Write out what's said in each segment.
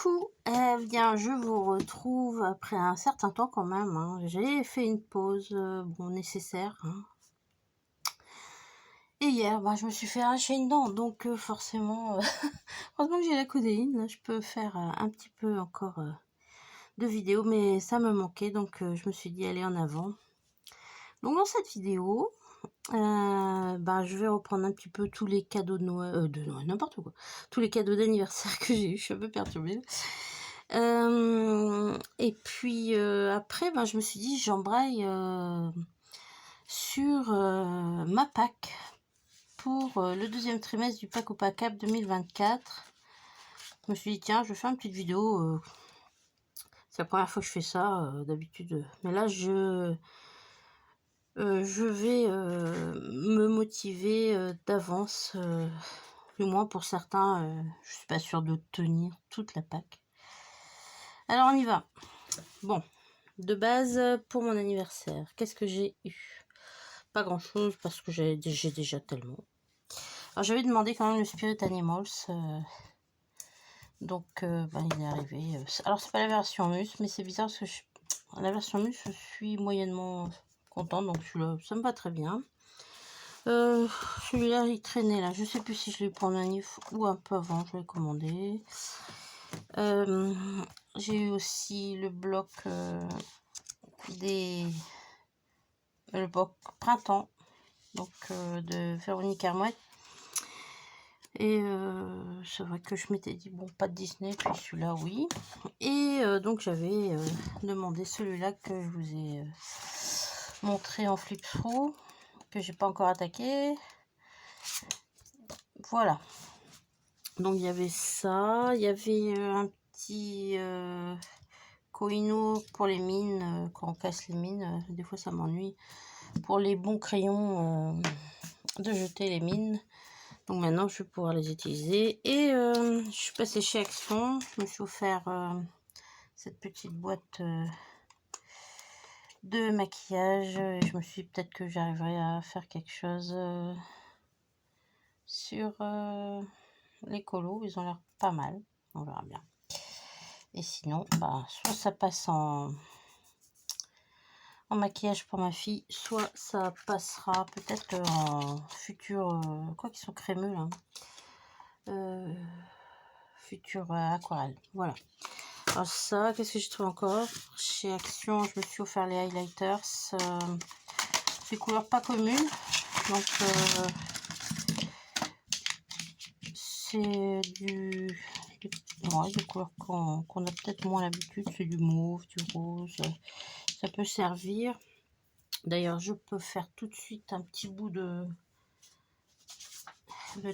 Coucou, bien je vous retrouve après un certain temps quand même, hein. J'ai fait une pause, bon nécessaire, hein. Et hier, je me suis fait arracher une dent, donc forcément, heureusement que j'ai la codéine, là je peux faire, un petit peu encore, de vidéos, mais ça me manquait, donc je me suis dit: «Allez en avant». Donc dans cette vidéo, je vais reprendre un petit peu tous les cadeaux de Noël, n'importe quoi, tous les cadeaux d'anniversaire que j'ai eu, je suis un peu perturbée. Et puis après, je me suis dit j'embraye sur ma PAC pour le deuxième trimestre du PAC au PACAP 2024. Je me suis dit tiens, je fais une petite vidéo. C'est la première fois que je fais ça d'habitude, mais là je vais me motiver d'avance, du moins pour certains. Je suis pas sûre de tenir toute la PAC. Alors on y va. Bon, de base pour mon anniversaire, qu'est-ce que j'ai eu? Pas grand chose parce que j'ai déjà tellement. Alors j'avais demandé quand même le Spirit Animals, donc il est arrivé. Alors c'est pas la version mus, mais c'est bizarre parce que la version mus je suis moyennement contente, donc celui-là ça me va très bien. Celui-là il traînait là, je sais plus si je l'ai eu pour manif ou un peu avant, je l'ai commandé. J'ai eu aussi le bloc le bloc printemps, donc de Véronique Armouette. Et c'est vrai que je m'étais dit bon, pas de Disney, puis celui-là oui. Et donc j'avais demandé celui-là que je vous ai montré en flip through, que j'ai pas encore attaqué. Voilà, donc il y avait ça, il y avait un petit Koino pour les mines, quand on casse les mines, des fois ça m'ennuie, pour les bons crayons de jeter les mines. Donc maintenant je vais pouvoir les utiliser. Et je suis passée chez Action, je me suis offert cette petite boîte de maquillage, et je me suis dit peut-être que j'arriverai à faire quelque chose sur les colos. Ils ont l'air pas mal, on verra bien. Et sinon soit ça passe en maquillage pour ma fille, soit ça passera peut-être en futur, quoi qu'ils sont crémeux là, futur aquarelle. Voilà. Alors ça, qu'est-ce que j'ai trouvé encore chez Action? Je me suis offert les highlighters, des couleurs pas communes, donc c'est des couleurs qu'on a peut-être moins l'habitude. C'est du mauve, du rose, ça peut servir. D'ailleurs je peux faire tout de suite un petit bout de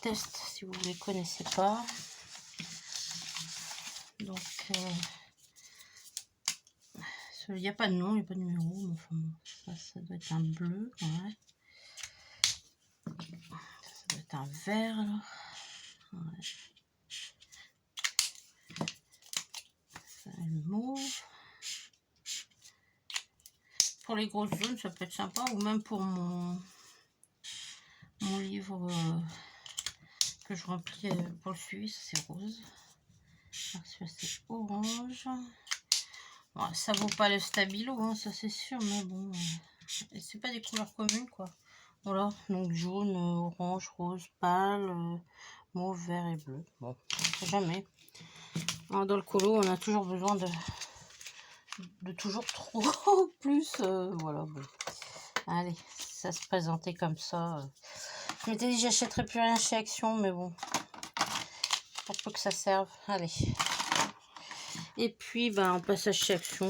test si vous ne les connaissez pas. Donc il n'y a pas de nom, il n'y a pas de numéro, mais enfin ça doit être un bleu, ouais. Ça doit être un vert alors. Ouais. Ça, le mauve. Pour les grosses zones ça peut être sympa, ou même pour mon livre que je remplis pour le suivi, ça c'est rose. Celui-là c'est orange. Bon, ça vaut pas le stabilo, hein, ça c'est sûr, mais bon, c'est pas des couleurs communes quoi. Voilà, donc jaune, orange, rose pâle, mauve, vert et bleu. Bon, on sait jamais. Dans le colo, on a toujours besoin de toujours trop plus. Voilà, bon. Allez, ça se présentait comme ça. Je m'étais dit j'achèterais plus rien chez Action, mais bon, pour peu que ça serve. Allez. Et puis, en passage chez Action,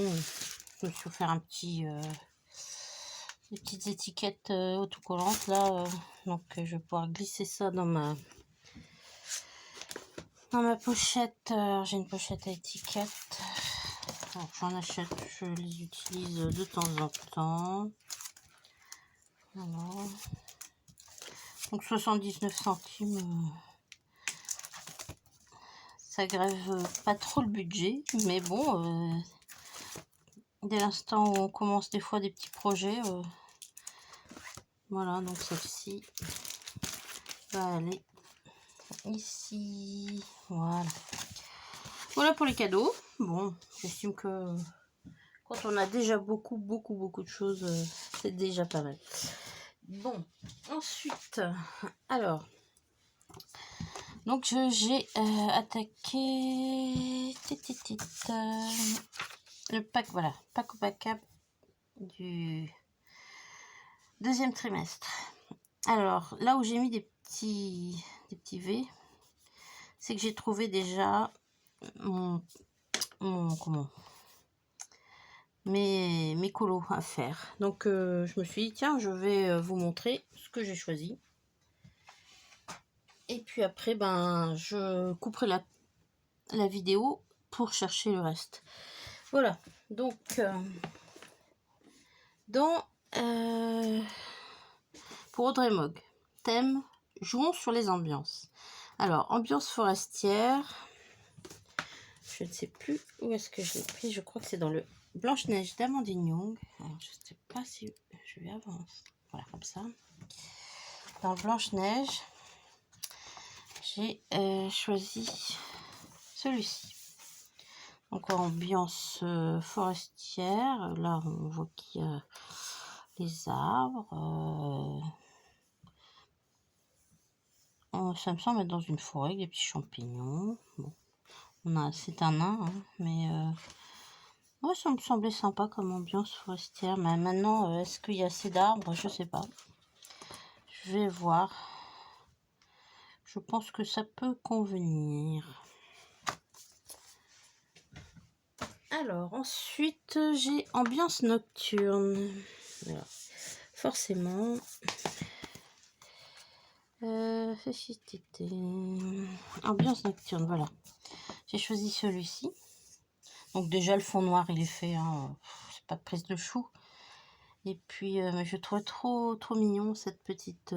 je me suis offert un petit... des petites étiquettes autocollantes là, donc je vais pouvoir glisser ça dans ma pochette. J'ai une pochette à étiquettes, j'en achète, je les utilise de temps en temps. Voilà. Donc 79 centimes, ça grève pas trop le budget, mais bon, dès l'instant où on commence des fois des petits projets, voilà, donc celle-ci va aller ici, voilà. Voilà pour les cadeaux. Bon, j'estime que quand on a déjà beaucoup de choses, c'est déjà pas mal. Bon, ensuite, alors, donc j'ai attaqué le pack, voilà, pack au pack du deuxième trimestre. Alors, là où j'ai mis des petits V, c'est que j'ai trouvé déjà mes colos à faire. Donc, je me suis dit, tiens, je vais vous montrer ce que j'ai choisi. Et puis après, ben, je couperai la vidéo pour chercher le reste. Voilà. Donc, pour Audrey Mogg, thème, jouons sur les ambiances. Alors, ambiance forestière. Je ne sais plus où est-ce que je l'ai pris. Je crois que c'est dans le Blanche-Neige d'Amandine Young. Alors, je ne sais pas si je vais avancer. Voilà, comme ça. Dans Blanche-Neige, j'ai choisi celui-ci. Donc, ambiance forestière. Là, on voit qu'il y a les arbres. Ça me semble être dans une forêt avec des petits champignons. Bon. C'est un nain, hein, mais ouais, ça me semblait sympa comme ambiance forestière. Mais maintenant, est-ce qu'il y a assez d'arbres? Je sais pas. Je vais voir. Je pense que ça peut convenir. Alors, ensuite, j'ai ambiance nocturne. Alors, forcément. Ambiance nocturne, voilà. J'ai choisi celui-ci. Donc déjà le fond noir il est fait, hein, c'est pas de prise de chou. Et puis je trouve trop mignon cette petite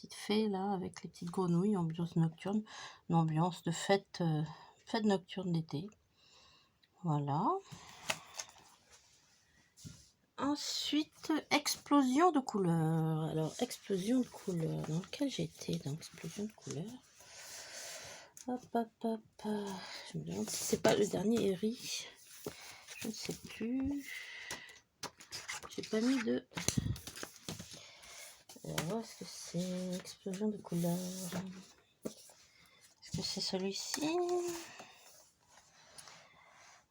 fée là avec les petites grenouilles, ambiance nocturne, une ambiance de fête nocturne d'été. Voilà. Ensuite, explosion de couleurs. Alors explosion de couleurs. Dans lequel j'étais dans explosion de couleurs. Hop. Je me demande si c'est pas le dernier Eri. Je ne sais plus. J'ai pas mis de... Alors, est-ce que c'est explosion de couleurs? Est-ce que c'est celui-ci?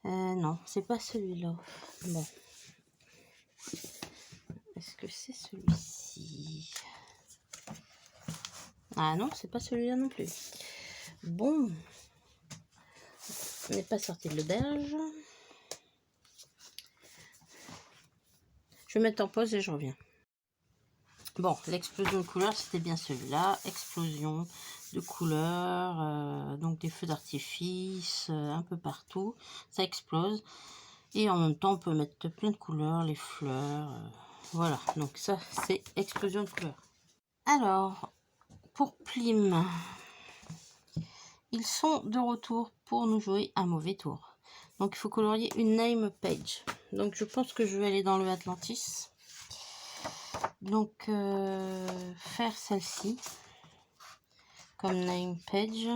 Non, c'est pas celui-là. Bon. Est-ce que c'est celui-ci? Ah non, c'est pas celui-là non plus. Bon. On n'est pas sorti de l'auberge. Je vais mettre en pause et je reviens. Bon, l'explosion de couleurs, c'était bien celui-là. Explosion de couleurs, donc des feux d'artifice un peu partout. Ça explose. Et en même temps, on peut mettre plein de couleurs, les fleurs. Voilà, donc ça, c'est explosion de couleurs. Alors, pour Plim, ils sont de retour pour nous jouer un mauvais tour. Donc, il faut colorier une name page. Donc, je pense que je vais aller dans le Atlantis. Donc, faire celle-ci comme name page.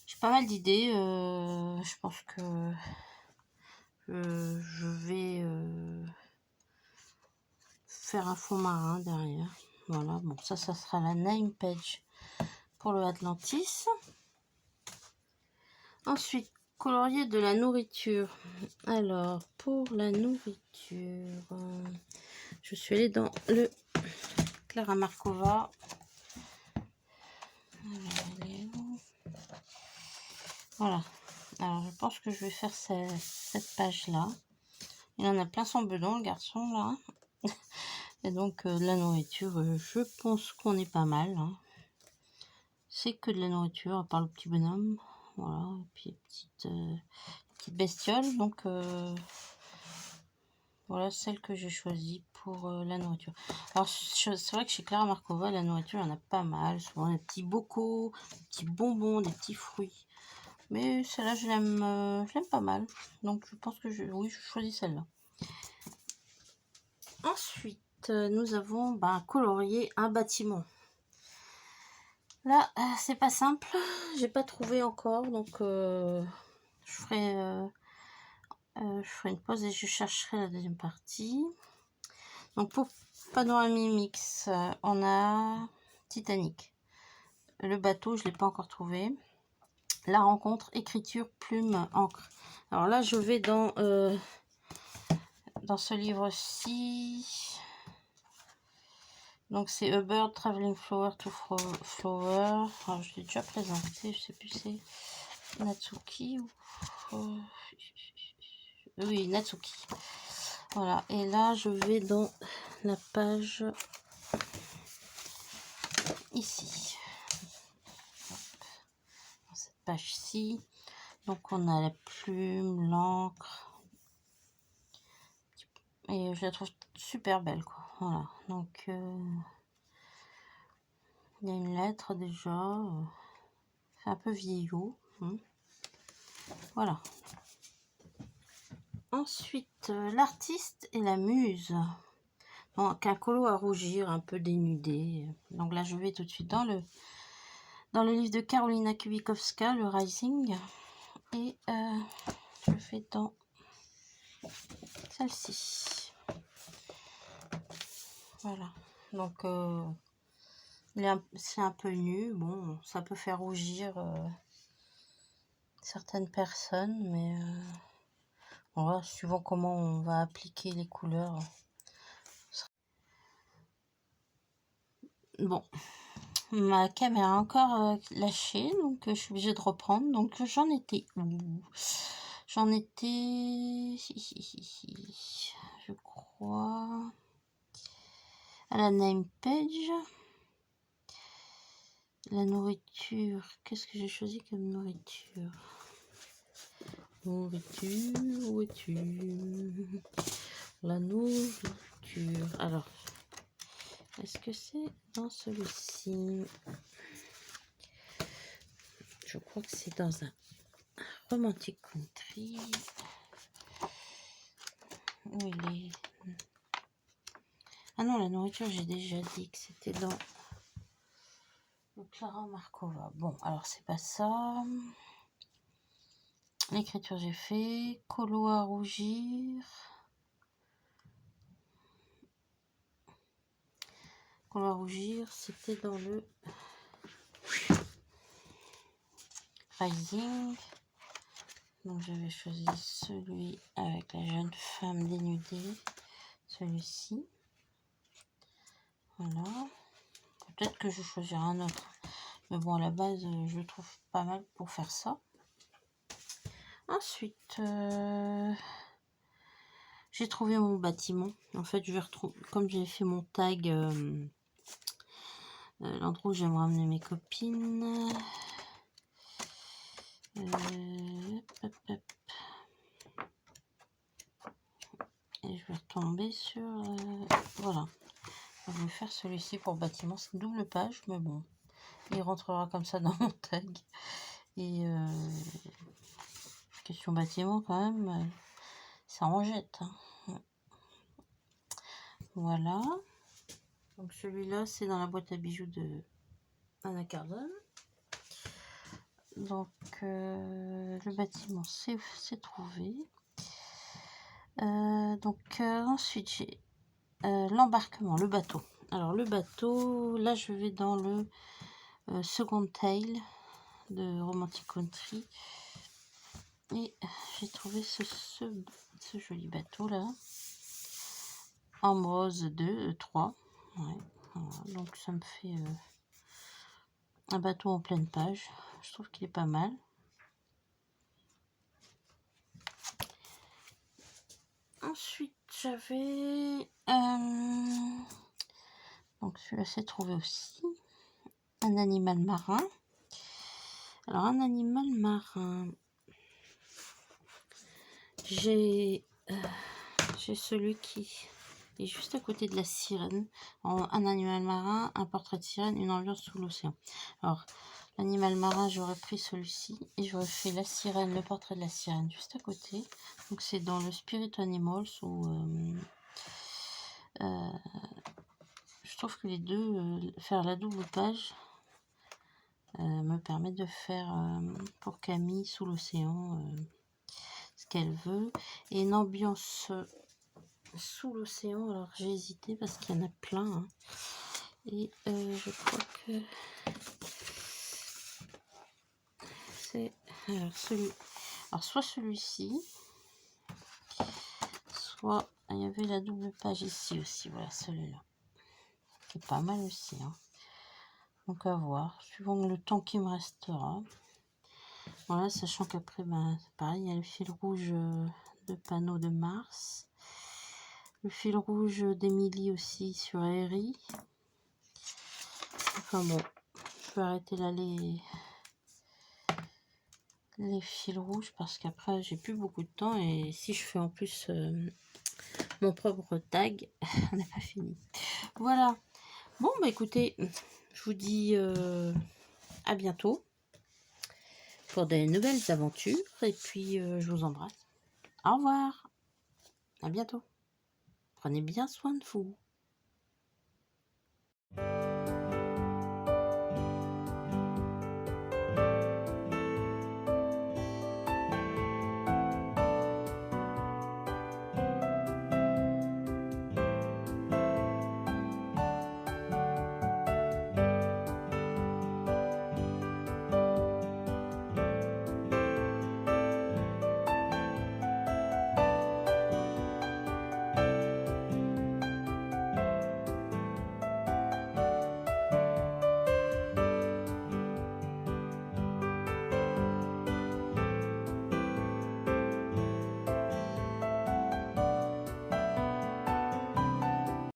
J'ai pas mal d'idées. Je pense que je vais faire un fond marin derrière. Voilà, bon, ça sera la name page pour le Atlantis. Ensuite, colorier de la nourriture. Alors, pour la nourriture, je suis allée dans le Clara Markova. Voilà. Alors, je pense que je vais faire cette page-là. Il en a plein son bedon, le garçon, là. Et donc, la nourriture, je pense qu'on est pas mal. Hein. C'est que de la nourriture, à part le petit bonhomme. Voilà. Et puis, petite bestiole. Donc, voilà celle que j'ai choisie pour la nourriture. Alors, c'est vrai que chez Clara Markova, la nourriture, il y en a pas mal. Souvent, des petits bocaux, des petits bonbons, des petits fruits. Mais celle-là, je l'aime pas mal. Donc, je pense que oui, je choisis celle-là. Ensuite, nous avons colorié un bâtiment. Là, c'est pas simple. J'ai pas trouvé encore, donc je ferai une pause et je chercherai la deuxième partie. Donc pour Panorama Mix, on a Titanic. Le bateau, je l'ai pas encore trouvé. La rencontre, écriture, plume, encre. Alors là, je vais dans ce livre-ci. Donc c'est A Bird Traveling Flower to Flower. Alors, je l'ai déjà présenté, je sais plus c'est Natsuki ou... oui, Natsuki. Voilà, et là je vais dans la page ici. Dans cette page-ci. Donc on a la plume, l'encre. Et je la trouve super belle, quoi. Voilà, donc il y a une lettre déjà. C'est un peu vieillot. Voilà. Ensuite, l'artiste et la muse. Donc un colo à rougir, un peu dénudé. Donc là, je vais tout de suite dans le livre de Karolina Kubikowska, le Rising. Et je vais dans celle-ci. Voilà. Donc c'est un peu nu. Bon, ça peut faire rougir certaines personnes, mais on va suivant comment on va appliquer les couleurs. Bon, ma caméra a encore lâché, donc je suis obligée de reprendre. Donc j'en étais où? J'en étais, je crois, à la name page. La nourriture, qu'est-ce que j'ai choisi comme nourriture? Nourriture. La nourriture. Alors, est-ce que c'est dans celui-ci? Je crois que c'est dans un Romantic Country. Où il est? Ah non, la nourriture, j'ai déjà dit que c'était dans le Clara Markova. Bon, alors c'est pas ça. L'écriture, j'ai fait. Colo à rougir. Colo à rougir, c'était dans le Rising. Donc j'avais choisi celui avec la jeune femme dénudée. Celui-ci. Voilà. Peut-être que je choisirai un autre. Mais bon, à la base, je le trouve pas mal pour faire ça. Ensuite, j'ai trouvé mon bâtiment. En fait, je vais retrouver, comme j'ai fait mon tag, l'endroit où j'aimerais emmener mes copines. Hop, hop. Et je vais retomber sur... voilà. Je vais faire celui-ci pour bâtiment. C'est une double page, mais bon. Il rentrera comme ça dans mon tag. Et question bâtiment, quand même, ça en jette. Hein. Voilà. Donc celui-là, c'est dans la boîte à bijoux de Anna Cardone. Donc le bâtiment, c'est trouvé. Ensuite, j'ai l'embarquement, le bateau. Alors le bateau, là je vais dans le Second Tale de Romantic Country. Et j'ai trouvé ce joli bateau là. Ambrose 2, 3. Ouais, voilà. Donc ça me fait un bateau en pleine page. Je trouve qu'il est pas mal. Ensuite, j'avais... donc celui-là, c'est trouvé aussi. Un animal marin. Alors, un animal marin. J'ai celui qui est juste à côté de la sirène. Un animal marin, un portrait de sirène, une ambiance sous l'océan. Alors, l'animal marin, j'aurais pris celui-ci et j'aurais fait la sirène, le portrait de la sirène juste à côté. Donc, c'est dans le Spirit Animals où je trouve que les deux, faire la double page, me permet de faire pour Camille sous l'océan ce qu'elle veut. Et une ambiance sous l'océan, alors j'ai hésité parce qu'il y en a plein. Hein. Et je crois que c'est alors soit celui-ci, soit il y avait la double page ici aussi, voilà celui-là. Qui est pas mal aussi. Hein. Donc à voir, suivant le temps qui me restera. Voilà, sachant qu'après, ben, c'est pareil, il y a le fil rouge de panneau de Mars. Le fil rouge d'Emilie aussi sur Aerie. Enfin bon, je vais arrêter là les fils rouges parce qu'après j'ai plus beaucoup de temps et si je fais en plus mon propre tag, on n'a pas fini. Voilà. Bon bah écoutez, je vous dis à bientôt pour des nouvelles aventures et puis je vous embrasse. Au revoir. À bientôt. Prenez bien soin de vous.